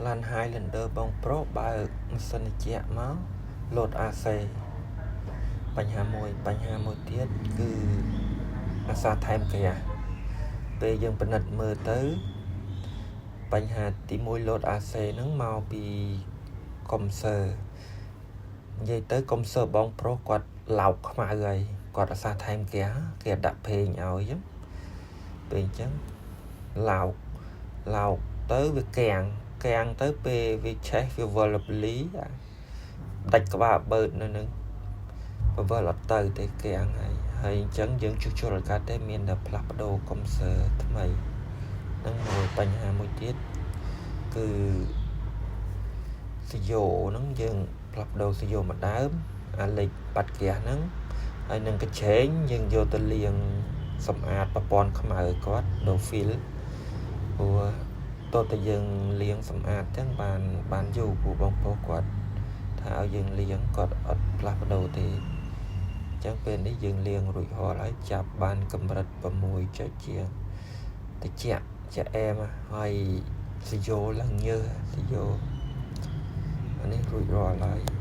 Lan Highlander bong proបើមិនសិនជាមកលោត AC បញ្ហាមួយទៀតគឺអាសាថែមគេពេលយើងពិនិត្យមើលទៅបញ្ហាទី1លោត AC ហ្នឹងមកពីកុំសឺនិយាយទៅកុំសឺបងប្រុសគាត់ឡោកខ្មៅហើយគាត់អាសាថែមគេដាក់ពេងឲ្យចឹងពេលអញ្ចឹងឡោកទៅវាកាំងទៅពេលវាឆេះវាវល់ពលីដាច់ក្បាលបើកនៅនឹងវល់អត់ទៅទេកាំងហើយអញ្ចឹងយើងជួសជុលកាត់ទេមានតែផ្លាស់ប្ដូរកុំសឺថ្មីហ្នឹងមួយបញ្ហាមួយទៀតគឺសយោហ្នឹងយើងផ្លាស់ប្ដូរសយោមកដើមអាលេខបាត់ក្រាស់ហ្នឹងហើយនឹងកញ្ឆេងយើងយកទៅលាងសម្អាតប្រព័ន្ធខ្មៅគាត់ដូរ fill ព្រោះតើតើយើងលាងសម្អាតចឹងបានយូរព្រោះបងប្អូនគាត់ថាឲ្យយើងលាងគាត់អត់ផ្លាស់ប្ដូរទេអញ្ចឹងពេលនេះយើងលាងរួចរាល់ហើយចាប់បានកម្រិត6ចុចជាងតិចជាអែមហើយសយោឡើងញើសសយោអានេះរួចរាល់ហើយ